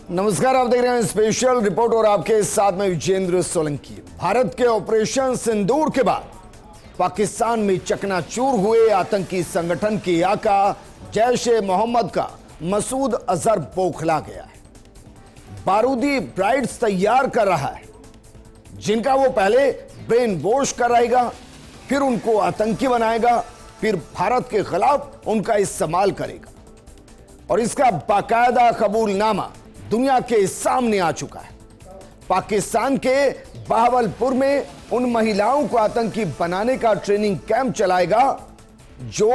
नमस्कार, आप देख रहे हैं स्पेशल रिपोर्ट और आपके साथ में विजेंद्र सोलंकी। भारत के ऑपरेशन सिंदूर के बाद पाकिस्तान में चकनाचूर हुए आतंकी संगठन के आका जैश ए मोहम्मद का मसूद अजहर बौखला गया है। बारूदी ब्राइड्स तैयार कर रहा है जिनका वो पहले ब्रेन वॉश कराएगा, फिर उनको आतंकी बनाएगा, फिर भारत के खिलाफ उनका इस्तेमाल करेगा। और इसका बाकायदा कबूलनामा दुनिया के सामने आ चुका है। पाकिस्तान के बहावलपुर में उन महिलाओं को आतंकी बनाने का ट्रेनिंग कैंप चलाएगा जो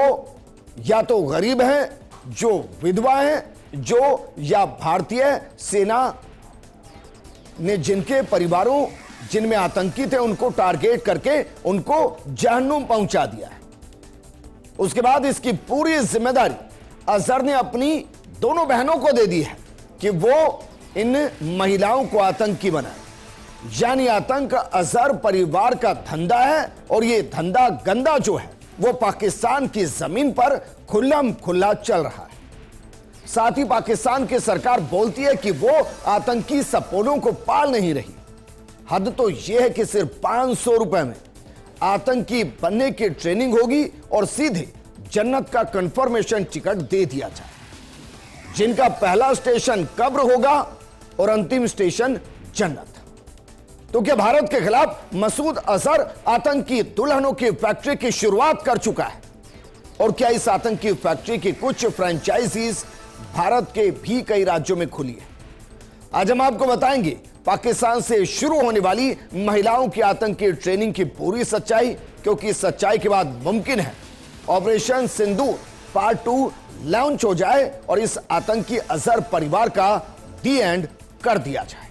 या तो गरीब हैं, जो विधवा हैं, जो या भारतीय सेना ने जिनके परिवारों जिनमें आतंकी थे उनको टारगेट करके उनको जहन्नुम पहुंचा दिया है। उसके बाद इसकी पूरी जिम्मेदारी अजहर ने अपनी दोनों बहनों को दे दी है कि वो इन महिलाओं को आतंकी बनाए। यानी आतंक अजहर परिवार का धंधा है और ये धंधा गंदा जो है वो पाकिस्तान की जमीन पर खुल्लम खुल्ला चल रहा है। साथ ही पाकिस्तान की सरकार बोलती है कि वो आतंकी सपोलों को पाल नहीं रही। हद तो यह है कि सिर्फ 500 रुपए में आतंकी बनने की ट्रेनिंग होगी और सीधे जन्नत का कंफर्मेशन टिकट दे दिया जाए, जिनका पहला स्टेशन कब्र होगा और अंतिम स्टेशन जन्नत। तो क्या भारत के खिलाफ मसूद अजहर आतंकी दुल्हनों की फैक्ट्री की शुरुआत कर चुका है? और क्या इस आतंकी फैक्ट्री की कुछ फ्रेंचाइजीज भारत के भी कई राज्यों में खुली है? आज हम आपको बताएंगे पाकिस्तान से शुरू होने वाली महिलाओं की आतंकी ट्रेनिंग की पूरी सच्चाई, क्योंकि सच्चाई के बाद मुमकिन है ऑपरेशन सिंदूर पार्ट 2 लॉन्च हो जाए और इस आतंकी अजहर परिवार का दी एंड कर दिया जाए।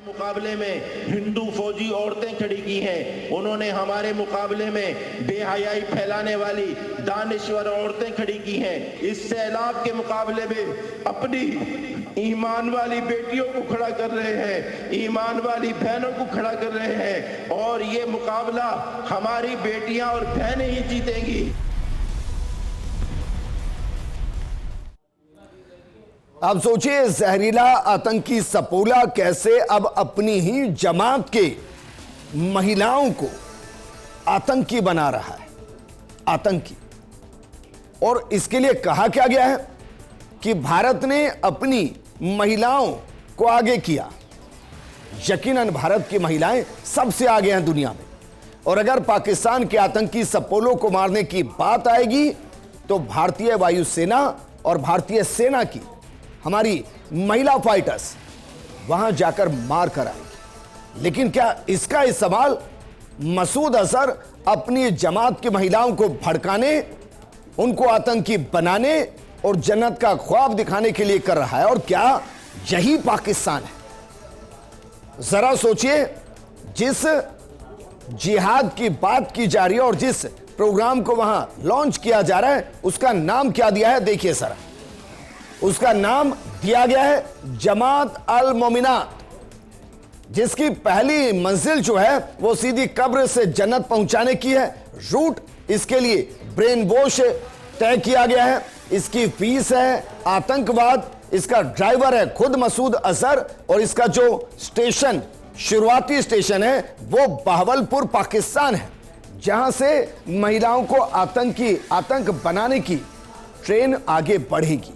मुकाबले में हिंदू फौजी औरतें खड़ी की हैं, उन्होंने हमारे मुकाबले में बेहयाई फैलाने वाली दानिश्वर औरतें खड़ी की हैं। इस सैलाब के मुकाबले में अपनी ईमान वाली बेटियों को खड़ा कर रहे हैं, ईमान वाली बहनों को खड़ा कर रहे हैं और ये मुकाबला हमारी बेटियां और बहनें ही जीतेंगी। आप सोचिए, जहरीला आतंकी सपोला कैसे अब अपनी ही जमात के महिलाओं को आतंकी बना रहा है। आतंकी। और इसके लिए कहा क्या गया है कि भारत ने अपनी महिलाओं को आगे किया। यकीनन भारत की महिलाएं सबसे आगे हैं दुनिया में। और अगर पाकिस्तान के आतंकी सपोलों को मारने की बात आएगी तो भारतीय वायुसेना और भारतीय सेना की हमारी महिला फाइटर्स वहां जाकर मार कर आएंगी। लेकिन क्या इसका इस्तेमाल मसूद अजहर अपनी जमात की महिलाओं को भड़काने, उनको आतंकी बनाने और जन्नत का ख्वाब दिखाने के लिए कर रहा है? और क्या यही पाकिस्तान है? जरा सोचिए, जिस जिहाद की बात की जा रही है और जिस प्रोग्राम को वहां लॉन्च किया जा रहा है उसका नाम क्या दिया है? देखिए जरा, उसका नाम दिया गया है जमात अल मोमिनात, जिसकी पहली मंजिल जो है वो सीधी कब्र से जन्नत पहुंचाने की है। रूट इसके लिए ब्रेन वॉश तय किया गया है। इसकी फीस है आतंकवाद, इसका ड्राइवर है खुद मसूद अजहर और इसका जो स्टेशन, शुरुआती स्टेशन है वो बहावलपुर पाकिस्तान है, जहां से महिलाओं को आतंक बनाने की ट्रेन आगे बढ़ेगी।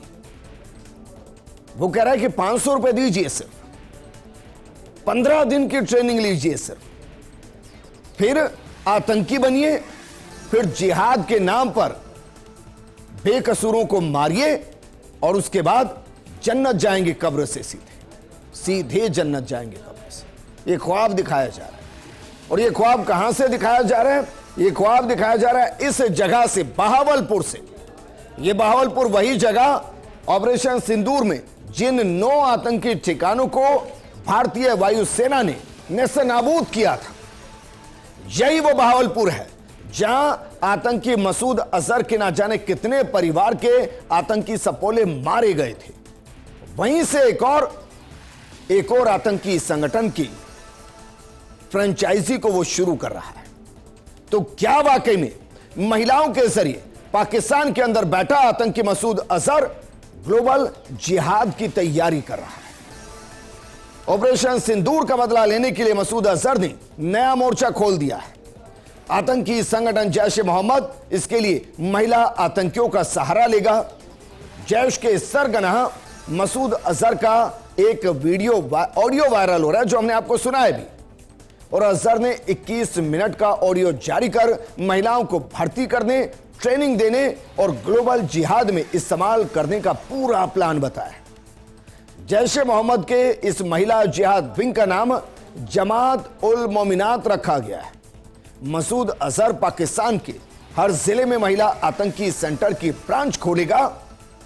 वो कह रहा है कि 500 रुपए दीजिए, सिर्फ 15 दिन की ट्रेनिंग लीजिए सिर्फ, फिर आतंकी बनिए, फिर जिहाद के नाम पर बेकसूरों को मारिए और उसके बाद जन्नत जाएंगे कब्र से, सीधे जन्नत जाएंगे कब्र से। ये ख्वाब दिखाया जा रहा है। और ये ख्वाब कहां से दिखाया जा रहा है? ये ख्वाब दिखाया जा रहा है इस जगह से, बहावलपुर से। ये बहावलपुर वही जगह ऑपरेशन सिंदूर में जिन 9 आतंकी ठिकानों को भारतीय वायुसेना ने नेस्तनाबूद किया था, यही वो बहावलपुर है जहां आतंकी मसूद अजहर के ना जाने कितने परिवार के आतंकी सपोले मारे गए थे। वहीं से एक और आतंकी संगठन की फ्रेंचाइजी को वो शुरू कर रहा है। तो क्या वाकई में महिलाओं के जरिए पाकिस्तान के अंदर बैठा आतंकी मसूद अजहर ग्लोबल जिहाद की तैयारी कर रहा है। ऑपरेशन सिंदूर का बदला लेने के लिए मसूद अजहर ने नया मोर्चा खोल दिया है। आतंकी संगठन जैश ए मोहम्मद इसके लिए महिला आतंकियों का सहारा लेगा। जैश के सरगना मसूद अजहर का एक ऑडियो वायरल हो रहा है, जो हमने आपको सुनाया भी। और अजहर ने 21 मिनट का ऑडियो जारी कर महिलाओं को भर्ती करने, ट्रेनिंग देने और ग्लोबल जिहाद में इस्तेमाल करने का पूरा प्लान बताया। जैश ए मोहम्मद के इस महिला जिहाद विंग का नाम जमात उल मोमिनात रखा गया है। मसूद अजहर पाकिस्तान के हर जिले में महिला आतंकी सेंटर की ब्रांच खोलेगा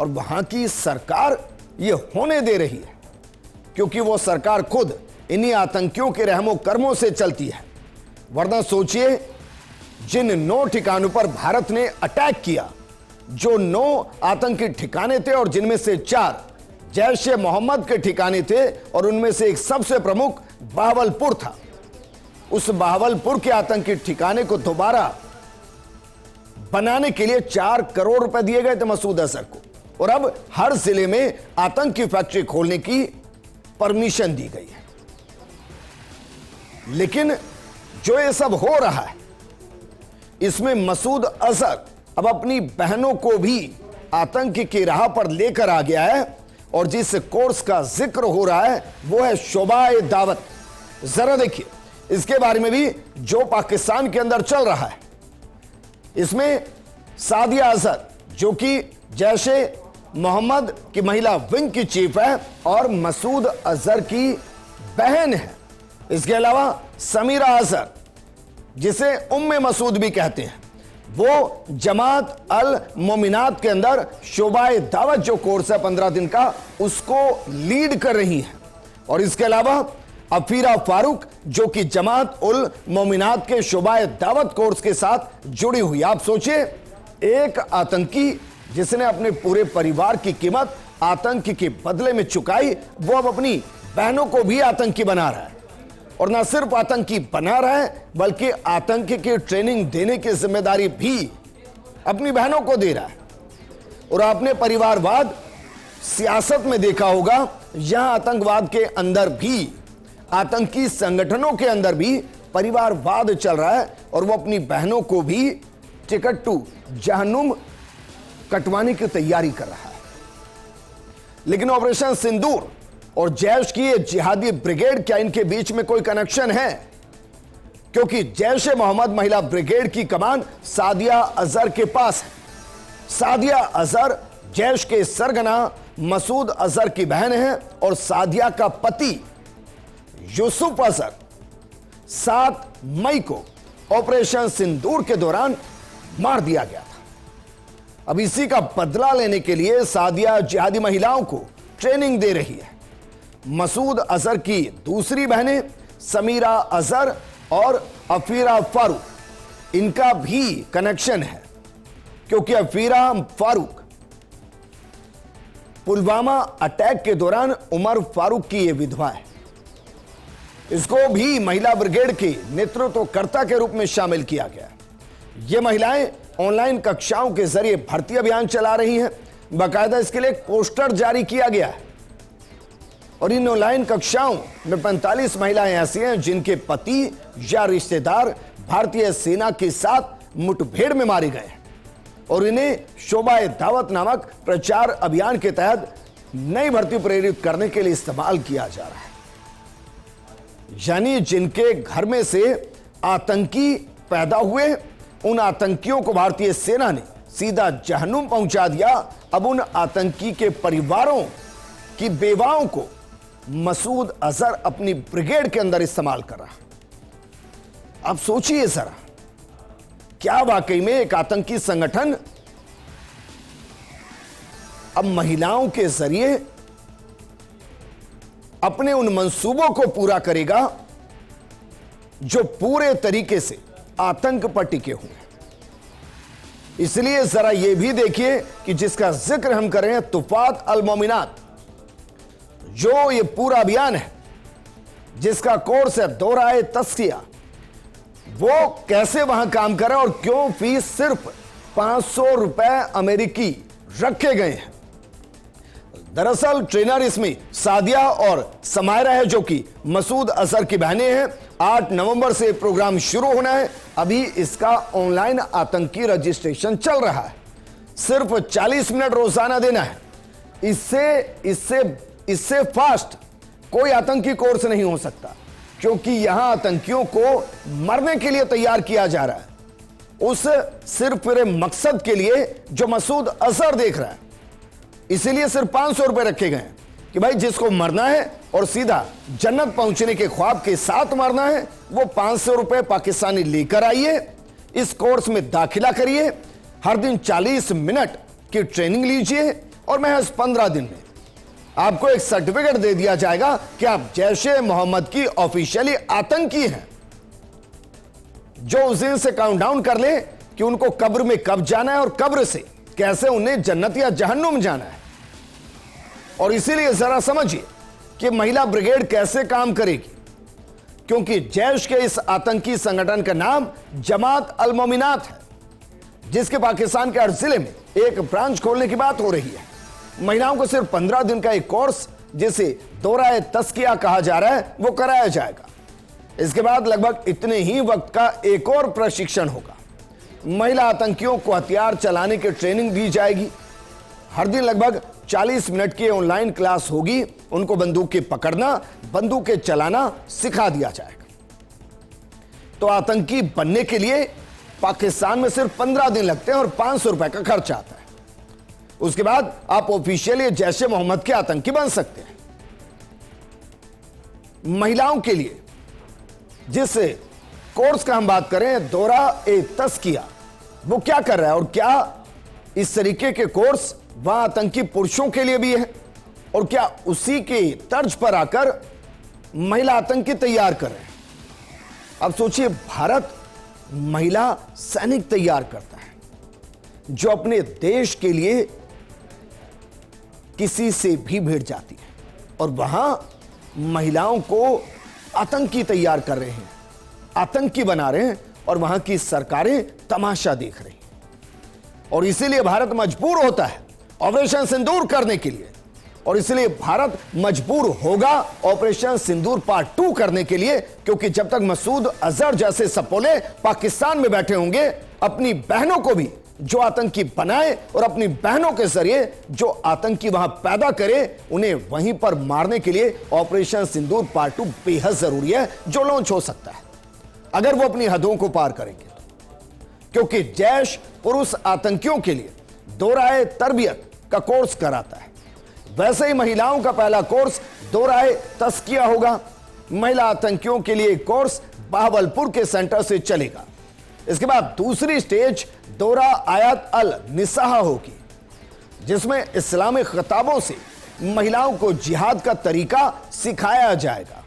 और वहां की सरकार यह होने दे रही है, क्योंकि वो सरकार खुद इन्हीं आतंकियों के रहमो कर्मों से चलती है। वरना सोचिए, जिन 9 ठिकानों पर भारत ने अटैक किया, जो 9 आतंकी ठिकाने थे और जिनमें से 4 जैश ए मोहम्मद के ठिकाने थे और उनमें से एक सबसे प्रमुख बहावलपुर था। उस बहावलपुर के आतंकी ठिकाने को दोबारा बनाने के लिए 4 करोड़ रुपए दिए गए थे मसूद अजहर को, और अब हर जिले में आतंकी फैक्ट्री खोलने की परमिशन दी गई है। लेकिन जो ये सब हो रहा है, इसमें मसूद अजहर अब अपनी बहनों को भी आतंक की राह पर लेकर आ गया है। और जिस कोर्स का जिक्र हो रहा है वो है शोबाए दावत। जरा देखिए इसके बारे में भी, जो पाकिस्तान के अंदर चल रहा है। इसमें सादिया अजहर, जो कि जैश ए मोहम्मद की महिला विंग की चीफ है और मसूद अजहर की बहन है। इसके अलावा समीरा अजहर, जिसे उम्मे मसूद भी कहते हैं, वो जमात अल मोमिनात के अंदर शोबाए दावत जो कोर्स है 15 दिन का, उसको लीड कर रही हैं। और इसके अलावा अफीरा फारूक, जो कि जमात उल मोमिनात के शोबाए दावत कोर्स के साथ जुड़ी हुई। आप सोचिए, एक आतंकी जिसने अपने पूरे परिवार की कीमत आतंक के बदले में चुकाई, वो अब अपनी बहनों को भी आतंकी बना रहा है। और ना सिर्फ आतंकी बना रहा है, बल्कि आतंक की ट्रेनिंग देने की जिम्मेदारी भी अपनी बहनों को दे रहा है। और आपने परिवारवाद सियासत में देखा होगा, यहां आतंकवाद के अंदर भी, आतंकी संगठनों के अंदर भी परिवारवाद चल रहा है। और वो अपनी बहनों को भी टिकट टू जहन्नुम कटवाने की तैयारी कर रहा है। लेकिन ऑपरेशन सिंदूर और जैश की ये जिहादी ब्रिगेड, क्या इनके बीच में कोई कनेक्शन है? क्योंकि जैश ए मोहम्मद महिला ब्रिगेड की कमान सादिया अजहर के पास है। सादिया अजहर जैश के सरगना मसूद अजहर की बहन है और सादिया का पति यूसुफ अजहर 7 मई को ऑपरेशन सिंदूर के दौरान मार दिया गया था। अब इसी का बदला लेने के लिए सादिया जिहादी महिलाओं को ट्रेनिंग दे रही है। मसूद अजहर की दूसरी बहनें समीरा अजहर और अफीरा फारूक, इनका भी कनेक्शन है, क्योंकि अफीरा फारूक पुलवामा अटैक के दौरान उमर फारूक की यह विधवा है। इसको भी महिला ब्रिगेड के नेतृत्वकर्ता के रूप में शामिल किया गया। ये महिलाएं ऑनलाइन कक्षाओं के जरिए भर्ती अभियान चला रही हैं। बाकायदा इसके लिए एक पोस्टर जारी किया गया है। और इन ऑनलाइन कक्षाओं में 45 महिलाएं ऐसी हैं जिनके पति या रिश्तेदार भारतीय सेना के साथ मुठभेड़ में मारे गए हैं। और इन्हें शोबाए दावत नामक प्रचार अभियान के तहत नई भर्ती प्रेरित करने के लिए इस्तेमाल किया जा रहा है। यानी जिनके घर में से आतंकी पैदा हुए, उन आतंकियों को भारतीय सेना ने सीधा जहन्नुम पहुंचा दिया। अब उन आतंकी के परिवारों की बेवाओं को मसूद अजहर अपनी ब्रिगेड के अंदर इस्तेमाल कर रहा है। अब सोचिए जरा, क्या वाकई में एक आतंकी संगठन अब महिलाओं के जरिए अपने उन मंसूबों को पूरा करेगा जो पूरे तरीके से आतंक पर टिके हुए हैं? इसलिए जरा यह भी देखिए कि जिसका जिक्र हम कर रहे हैं, तुफात अल मोमिनात, जो ये पूरा अभियान है, जिसका कोर्स है दोहराए तस्किया, वो कैसे वहां काम कर रहा है और क्यों फीस सिर्फ 500 रुपए अमेरिकी रखे गए हैं। दरअसल ट्रेनर इसमें सादिया और समायरा है, जो कि मसूद अजहर की बहनें हैं। 8 नवंबर से प्रोग्राम शुरू होना है। अभी इसका ऑनलाइन आतंकी रजिस्ट्रेशन चल रहा है। सिर्फ 40 मिनट रोजाना देना है। इससे फास्ट कोई आतंकी कोर्स नहीं हो सकता, क्योंकि यहां आतंकियों को मरने के लिए तैयार किया जा रहा है, उस सिर्फ पूरे मकसद के लिए जो मसूद अजहर देख रहा है। इसीलिए सिर्फ 500 रुपए रखे गए हैं कि भाई जिसको मरना है और सीधा जन्नत पहुंचने के ख्वाब के साथ मरना है, वो 500 रुपए पाकिस्तानी लेकर आइए, इस कोर्स में दाखिला करिए, हर दिन 40 मिनट की ट्रेनिंग लीजिए और महज 15 दिन में आपको एक सर्टिफिकेट दे दिया जाएगा कि आप जैश-ए मोहम्मद की ऑफिशियली आतंकी हैं। जो उस दिन से काउंटडाउन कर ले कि उनको कब्र में कब जाना है और कब्र से कैसे उन्हें जन्नत या जहन्नुम जाना है। और इसीलिए जरा समझिए कि महिला ब्रिगेड कैसे काम करेगी, क्योंकि जैश के इस आतंकी संगठन का नाम जमात अल मोमिनात है, जिसके पाकिस्तान के हर जिले में एक ब्रांच खोलने की बात हो रही है। महिलाओं को सिर्फ 15 दिन का एक कोर्स, जिसे दौराए तस्किया कहा जा रहा है, वो कराया जाएगा। इसके बाद लगभग इतने ही वक्त का एक और प्रशिक्षण होगा। महिला आतंकियों को हथियार चलाने की ट्रेनिंग दी जाएगी। हर दिन लगभग 40 मिनट की ऑनलाइन क्लास होगी। उनको बंदूकें पकड़ना, बंदूकें चलाना सिखा दिया जाएगा। तो आतंकी बनने के लिए पाकिस्तान में सिर्फ 15 दिन लगते हैं और 500 रुपए का खर्च आता है। उसके बाद आप ऑफिशियली जैश-ए मोहम्मद के आतंकी बन सकते हैं। महिलाओं के लिए जिस कोर्स का हम बात करें, दौरा-ए-तस्किया, वो क्या कर रहा है और क्या इस तरीके के कोर्स वहां आतंकी पुरुषों के लिए भी है, और क्या उसी के तर्ज पर आकर महिला आतंकी तैयार कर रहे हैं। अब सोचिए, भारत महिला सैनिक तैयार करता है जो अपने देश के लिए किसी से भी भिड़ जाती है, और वहां महिलाओं को आतंकी तैयार कर रहे हैं, आतंकी बना रहे हैं, और वहां की सरकारें तमाशा देख रही हैं। और इसीलिए भारत मजबूर होता है ऑपरेशन सिंदूर करने के लिए, और इसलिए भारत मजबूर होगा ऑपरेशन सिंदूर पार्ट 2 करने के लिए, क्योंकि जब तक मसूद अजहर जैसे सपोले पाकिस्तान में बैठे होंगे, अपनी बहनों को भी जो आतंकी बनाए और अपनी बहनों के जरिए जो आतंकी वहां पैदा करे, उन्हें वहीं पर मारने के लिए ऑपरेशन सिंदूर पार्ट 2 बेहद जरूरी है, जो लॉन्च हो सकता है अगर वो अपनी हदों को पार करेंगे तो। क्योंकि जैश पुरुष आतंकियों के लिए दौराए तरबियत का कोर्स कराता है, वैसे ही महिलाओं का पहला कोर्स दौराए तस्किया होगा। महिला आतंकियों के लिए कोर्स बहावलपुर के सेंटर से चलेगा। इसके बाद दूसरी स्टेज दौरा आयत अल निसाह होगी, जिसमें इस्लामिक खिताबों से महिलाओं को जिहाद का तरीका सिखाया जाएगा।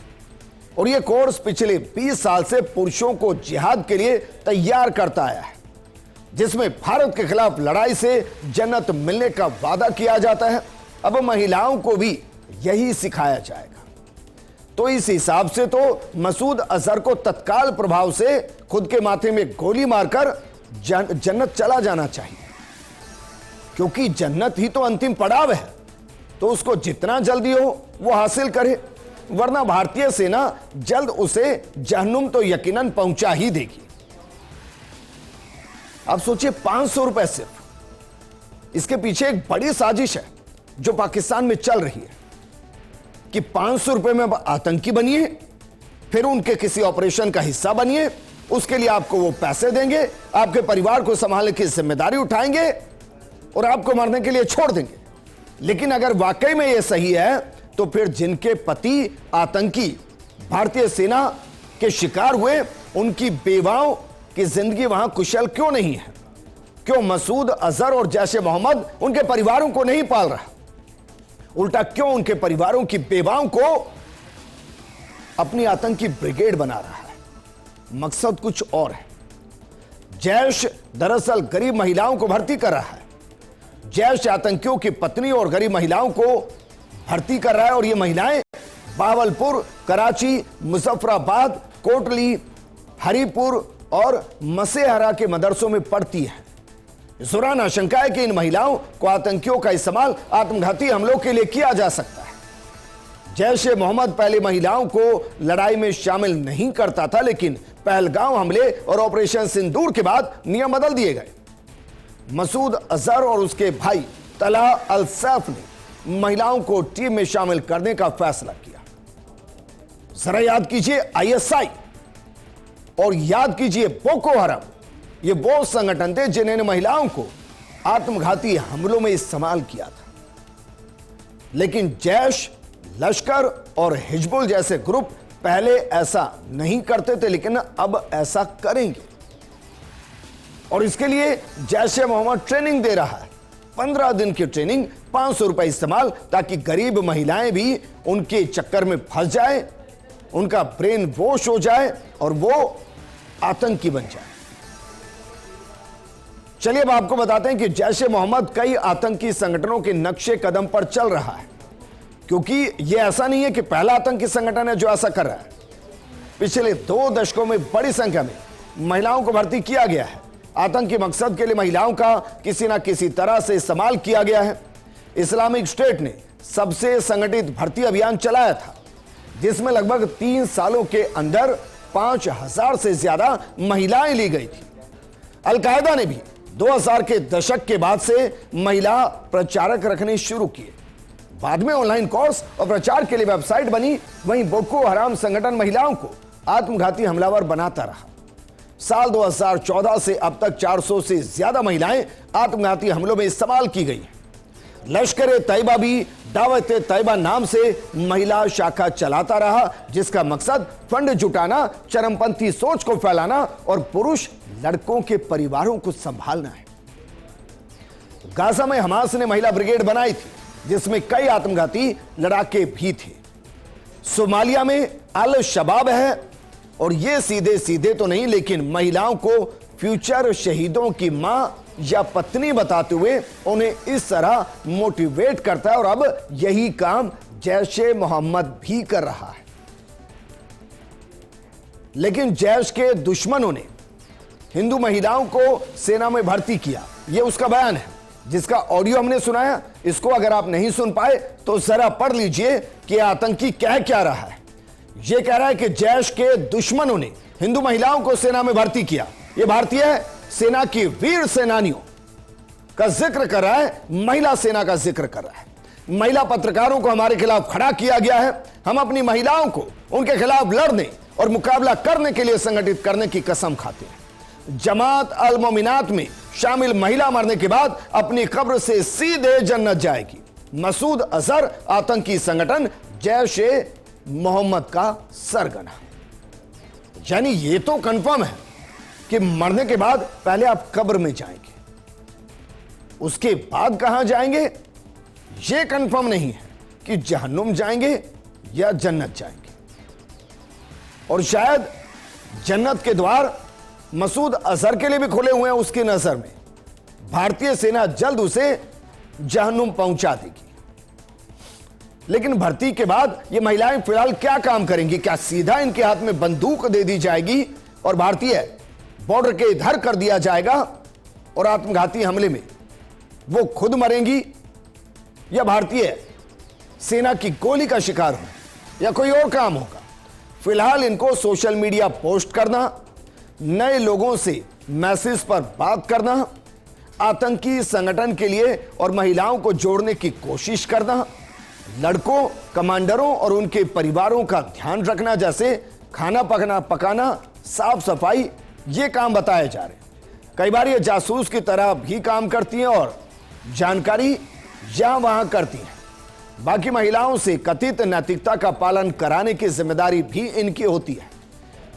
और यह कोर्स पिछले 20 साल से पुरुषों को जिहाद के लिए तैयार करता आया है, जिसमें भारत के खिलाफ लड़ाई से जन्नत मिलने का वादा किया जाता है। अब महिलाओं को भी यही सिखाया जाएगा। तो इस हिसाब से तो मसूद अजहर को तत्काल प्रभाव से खुद के माथे में गोली मारकर जन्नत चला जाना चाहिए, क्योंकि जन्नत ही तो अंतिम पड़ाव है। तो उसको जितना जल्दी हो वो हासिल करे, वरना भारतीय सेना जल्द उसे जहन्नुम तो यकीनन पहुंचा ही देगी। अब सोचिए, 500 रुपए सिर्फ, इसके पीछे एक बड़ी साजिश है जो पाकिस्तान में चल रही है कि 500 रुपए में आतंकी बनिए, फिर उनके किसी ऑपरेशन का हिस्सा बनिए, उसके लिए आपको वो पैसे देंगे, आपके परिवार को संभालने की जिम्मेदारी उठाएंगे और आपको मरने के लिए छोड़ देंगे। लेकिन अगर वाकई में यह सही है, तो फिर जिनके पति आतंकी भारतीय सेना के शिकार हुए, उनकी बेवाओं की जिंदगी वहां कुशल क्यों नहीं है? क्यों मसूद अजहर और जैश-ए मोहम्मद उनके परिवारों को नहीं पाल रहा? उल्टा क्यों उनके परिवारों की बेवाओं को अपनी आतंकी ब्रिगेड बना रहा है? मकसद कुछ और है। जैश दरअसल गरीब महिलाओं को भर्ती कर रहा है। जैश आतंकियों की पत्नी और गरीब महिलाओं को भर्ती कर रहा है, और ये महिलाएं बहावलपुर, कराची, मुजफ्फराबाद, कोटली, हरीपुर और मसेहरा के मदरसों में पढ़ती हैं। इस दौरान आशंका है कि इन महिलाओं को आतंकियों का इस्तेमाल आत्मघाती हमलों के लिए किया जा सकता है। जैश ए मोहम्मद पहले महिलाओं को लड़ाई में शामिल नहीं करता था, लेकिन पहलगाम हमले और ऑपरेशन सिंदूर के बाद नियम बदल दिए गए। मसूद अजहर और उसके भाई तला अल सैफ ने महिलाओं को टीम में शामिल करने का फैसला किया। जरा याद कीजिए आईएसआई और याद कीजिए बोको हराम, ये वो संगठन थे जिन्होंने महिलाओं को आत्मघाती हमलों में इस्तेमाल किया था। लेकिन जैश, लश्कर और हिजबुल जैसे ग्रुप पहले ऐसा नहीं करते थे, लेकिन अब ऐसा करेंगे। और इसके लिए जैश ए मोहम्मद ट्रेनिंग दे रहा है। 15 दिन की ट्रेनिंग, 500 रुपए इस्तेमाल, ताकि गरीब महिलाएं भी उनके चक्कर में फंस जाए, उनका ब्रेन वॉश हो जाए और वो आतंकी बन जाए। चलिए अब आपको बताते हैं कि जैश ए मोहम्मद कई आतंकी संगठनों के नक्शे कदम पर चल रहा है, क्योंकि यह ऐसा नहीं है कि पहला आतंकी संगठन है जो ऐसा कर रहा है। पिछले 2 दशकों में बड़ी संख्या में महिलाओं को भर्ती किया गया है। आतंकी मकसद के लिए महिलाओं का किसी ना किसी तरह से इस्तेमाल किया गया है। इस्लामिक स्टेट ने सबसे संगठित भर्ती अभियान चलाया था, जिसमें लगभग 3 सालों के अंदर 5000 से ज्यादा महिलाएं ली गई थी। अलकायदा ने भी 2000 के दशक के बाद से महिला प्रचारक रखने शुरू किए। बाद में ऑनलाइन कोर्स और प्रचार के लिए वेबसाइट बनी। वहीं बोको हराम संगठन महिलाओं को आत्मघाती हमलावर बनाता रहा। साल 2014 से अब तक 400 से ज्यादा महिलाएं आत्मघाती हमलों में इस्तेमाल की गई। लश्कर तैयबा भी दावत तैयबा नाम से महिला शाखा चलाता रहा, जिसका मकसद फंड जुटाना, चरमपंथी सोच को फैलाना और पुरुष लड़कों के परिवारों को संभालना है। गाजा में हमास ने महिला ब्रिगेड बनाई थी, जिसमें कई आत्मघाती लड़ाके भी थे। सोमालिया में अल शबाब है, और यह सीधे सीधे तो नहीं, लेकिन महिलाओं को फ्यूचर शहीदों की मां या पत्नी बताते हुए उन्हें इस तरह मोटिवेट करता है। और अब यही काम जैश ए मोहम्मद भी कर रहा है। लेकिन जैश के दुश्मनों ने हिंदू महिलाओं को सेना में भर्ती किया, यह उसका बयान है, जिसका ऑडियो हमने सुनाया। इसको अगर आप नहीं सुन पाए तो जरा पढ़ लीजिए कि आतंकी कह क्या रहा है। यह कह रहा है कि जैश के दुश्मनों ने हिंदू महिलाओं को सेना में भर्ती किया। यह भारतीय सेना की वीर सेनानियों का जिक्र कर रहा है, महिला सेना का जिक्र कर रहा है। महिला पत्रकारों को हमारे खिलाफ खड़ा किया गया है। हम अपनी महिलाओं को उनके खिलाफ लड़ने और मुकाबला करने के लिए संगठित करने की कसम खाते हैं। जमात अल मोमिनात में शामिल महिला मरने के बाद अपनी कब्र से सीधे जन्नत जाएगी। मसूद अजहर आतंकी संगठन जैश ए मोहम्मद का सरगना। यानी यह तो कंफर्म है कि मरने के बाद पहले आप कब्र में जाएंगे, उसके बाद कहां जाएंगे यह कंफर्म नहीं है कि जहन्नुम जाएंगे या जन्नत जाएंगे। और शायद जन्नत के द्वार मसूद अजहर के लिए भी खुले हुए हैं। उसकी नजर में भारतीय सेना जल्द उसे जहन्नुम पहुंचा देगी। लेकिन भर्ती के बाद ये महिलाएं फिलहाल क्या काम करेंगी? क्या सीधा इनके हाथ में बंदूक दे दी जाएगी और भारतीय बॉर्डर के इधर कर दिया जाएगा और आत्मघाती हमले में वो खुद मरेंगी, या भारतीय सेना की गोली का शिकार हो, या कोई और काम होगा? फिलहाल इनको सोशल मीडिया पोस्ट करना, नए लोगों से मैसेज पर बात करना, आतंकी संगठन के लिए और महिलाओं को जोड़ने की कोशिश करना, लड़कों, कमांडरों और उनके परिवारों का ध्यान रखना, जैसे खाना पकाना, साफ सफाई, ये काम बताए जा रहे हैं। कई बार ये जासूस की तरह भी काम करती हैं और जानकारी यहां वहां करती हैं। बाकी महिलाओं से कथित नैतिकता का पालन कराने की जिम्मेदारी भी इनकी होती है।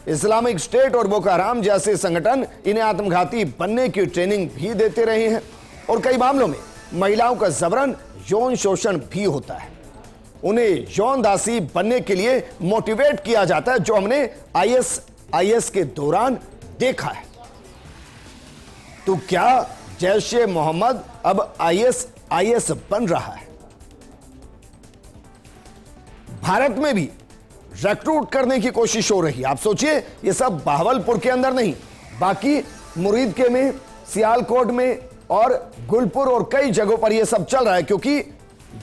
इस्लामिक स्टेट और बोको हराम जैसे संगठन इन्हें आत्मघाती बनने की ट्रेनिंग भी देते रहे हैं, और कई मामलों में महिलाओं का जबरन यौन शोषण भी होता है। उन्हें यौन दासी बनने के लिए मोटिवेट किया जाता है, जो हमने आईएस के दौरान देखा है। तो क्या जैश ए मोहम्मद अब आईएस बन रहा है? भारत में भी रिक्रूट करने की कोशिश हो रही है। आप सोचिए, ये सब बहावलपुर के अंदर नहीं, बाकी मुरीदके में, सियालकोट में, और गुलपुर और कई जगहों पर यह सब चल रहा है, क्योंकि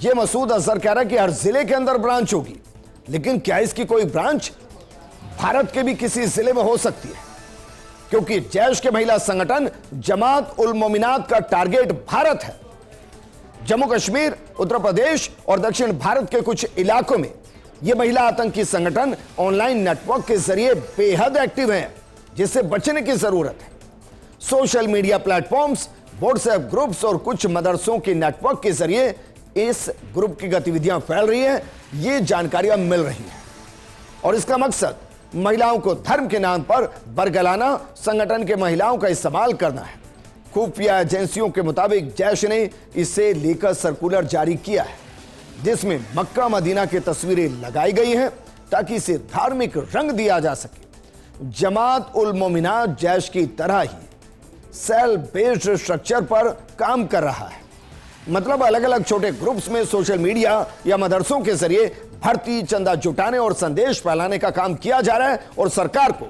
यह मसूद अजहर कह रहा है कि हर जिले के अंदर ब्रांच होगी। लेकिन क्या इसकी कोई ब्रांच भारत के भी किसी जिले में हो सकती है? क्योंकि जैश के महिला संगठन जमात उल मोमिनात का टारगेट भारत है। जम्मू कश्मीर, उत्तर प्रदेश और दक्षिण भारत के कुछ इलाकों में यह महिला आतंकी संगठन ऑनलाइन नेटवर्क के जरिए बेहद एक्टिव है, जिससे बचने की जरूरत है। Social media platforms, WhatsApp groups और कुछ मदरसों के नेटवर्क के जरिए इस ग्रुप की गतिविधियां फैल रही हैं, ये जानकारियां मिल रही हैं। और इसका मकसद महिलाओं को धर्म के नाम पर बरगलाना, संगठन के महिलाओं का इस्तेमाल करना है। खुफिया एजेंसियों के मुताबिक जैश ने इसे लेकर सर्कुलर जारी किया है, जिसमें मक्का मदीना की तस्वीरें लगाई गई हैं ताकि इसे धार्मिक रंग दिया जा सके। जमात उल मोमिनात जैश की तरह ही सेल बेस्ड स्ट्रक्चर पर काम कर रहा है। मतलब अलग अलग छोटे ग्रुप्स में सोशल मीडिया या मदरसों के जरिए भर्ती, चंदा जुटाने और संदेश फैलाने का काम किया जा रहा है। और सरकार को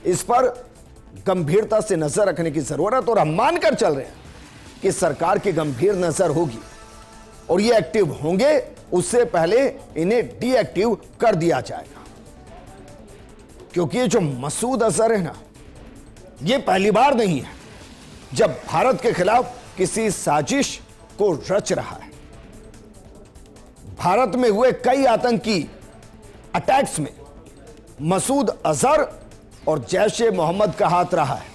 इस पर गंभीरता से नजर रखने की जरूरत, और हम मानकर चल रहे हैं कि सरकार की गंभीर नजर होगी और ये एक्टिव होंगे, उससे पहले इन्हें डीएक्टिव कर दिया जाएगा। क्योंकि ये जो मसूद अजहर है ना, ये पहली बार नहीं है जब भारत के खिलाफ किसी साजिश को रच रहा है। भारत में हुए कई आतंकी अटैक्स में मसूद अजहर और जैश ए मोहम्मद का हाथ रहा है।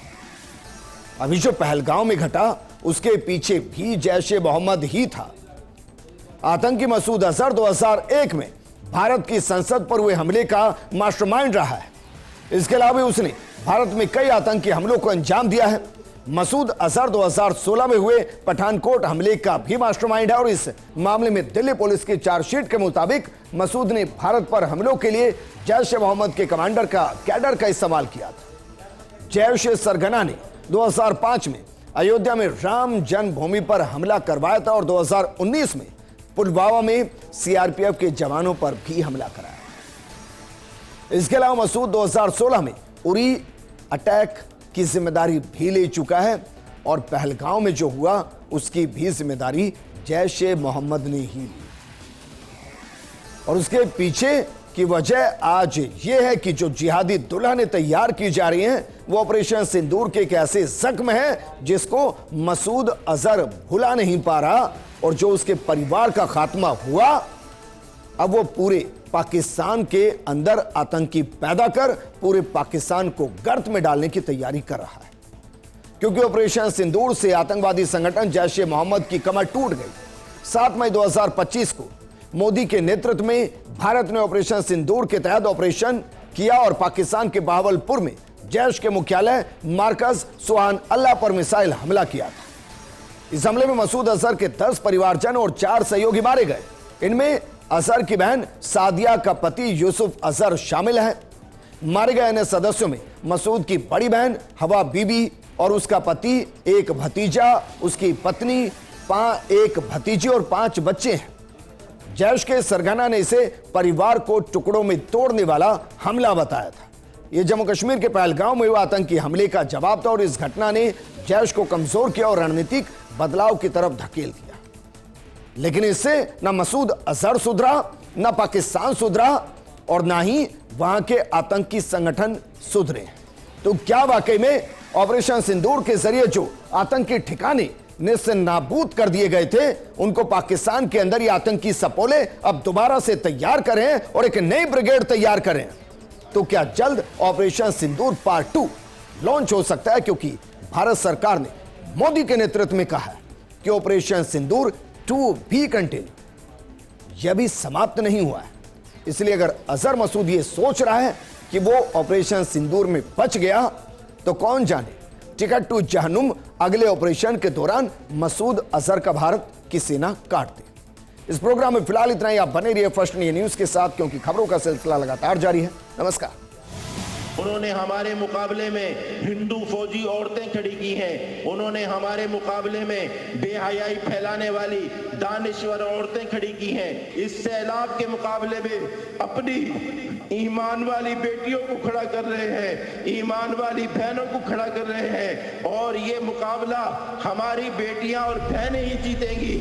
अभी जो पहलगांव में घटा, उसके पीछे भी जैश ए मोहम्मद ही था। आतंकी मसूद अजहर 2001 में भारत की संसद पर हुए हमले का मास्टरमाइंड रहा है। इसके अलावा उसने भारत में कई आतंकी हमलों को अंजाम दिया है। मसूद अजहर 2016 में हुए पठानकोट हमले का भी मास्टरमाइंड है, और इस मामले में दिल्ली पुलिस की चार्जशीट के मुताबिक मसूद ने भारत पर हमलों के लिए जैश ए मोहम्मद के कमांडर का कैडर का इस्तेमाल किया था। जैश ए सरगना ने 2005 में अयोध्या में राम जन्मभूमि पर हमला करवाया था और 2019 में पुलवामा में सीआरपीएफ के जवानों पर भी हमला कराया। इसके अलावा मसूद 2016 में उरी अटैक की जिम्मेदारी भी ले चुका है, और पहलगांव में जो हुआ उसकी भी जिम्मेदारी जैश ए मोहम्मद ने ही ली। और उसके पीछे की वजह आज यह है कि जो जिहादी दुल्हनें तैयार की जा रही हैं, वो ऑपरेशन सिंदूर के एक ऐसे जख्म है जिसको मसूद अजहर भुला नहीं पा रहा, और जो उसके परिवार का खात्मा हुआ, अब वो पूरे पाकिस्तान के अंदर आतंकी पैदा कर पूरे पाकिस्तान को गर्त में डालने की तैयारी कर रहा है। क्योंकि ऑपरेशन सिंदूर से आतंकवादी संगठन जैश ए मोहम्मद की कमर टूट गई। 7 मई 2025 को मोदी के नेतृत्व में भारत ने ऑपरेशन सिंदूर के तहत ऑपरेशन किया और पाकिस्तान के बहावलपुर में जैश के मुख्यालय मार्कज सुहान अल्लाह पर मिसाइल हमला किया था। इस हमले में मसूद अजहर के 10 परिवारजन और 4 सहयोगी मारे गए। इनमें अजहर की बहन सादिया का पति यूसुफ अजहर शामिल है। मारे गए अन्य सदस्यों में मसूद की बड़ी बहन हवा बीबी और उसका पति, एक भतीजा, उसकी पत्नी, एक भतीजी और 5 बच्चे हैं। जैश के सरगना ने इसे परिवार को टुकड़ों में तोड़ने वाला हमला बताया था। यह जम्मू कश्मीर के पहलगांव में हुआ आतंकी हमले का जवाब था, और इस घटना ने जैश को कमजोर किया और रणनीतिक बदलाव की तरफ धकेल दिया। लेकिन इससे न मसूद अजहर सुधरा, न पाकिस्तान सुधरा, और न ही वहां के आतंकी संगठन सुधरे। तो क्या वाकई में ऑपरेशन सिंदूर के जरिए जो आतंकी ठिकाने निस्नाबूद कर दिए गए थे, उनको पाकिस्तान के अंदर ये आतंकी सपोले अब दोबारा से तैयार करें और एक नई ब्रिगेड तैयार करें? तो क्या जल्द ऑपरेशन सिंदूर पार्ट 2 लॉन्च हो सकता है? क्योंकि भारत सरकार ने मोदी के नेतृत्व में कहा है कि ऑपरेशन सिंदूर 2 भी कंटिन्यू, यह भी समाप्त नहीं हुआ है। इसलिए अगर अजहर मसूद ये सोच रहा है कि वो ऑपरेशन सिंदूर में बच गया, तो कौन जाने टिकट टू जहन्नुम अगले ऑपरेशन के दौरान मसूद अजहर का भारत की सेना काट दे। इस प्रोग्राम में फिलहाल इतना ही। आप बने रहिए फर्स्ट न्यूज के साथ, क्योंकि खबरों का सिलसिला लगातार जारी है। नमस्कार। उन्होंने हमारे मुकाबले में हिंदू फौजी औरतें खड़ी की हैं। उन्होंने हमारे मुकाबले में बेहयाई फैलाने वाली दानिश्वर औरतें खड़ी की हैं। इस सैलाब के मुकाबले में अपनी ईमान वाली बेटियों को खड़ा कर रहे हैं, ईमान वाली बहनों को खड़ा कर रहे हैं और ये मुकाबला हमारी बेटियां और बहनें ही जीतेंगी।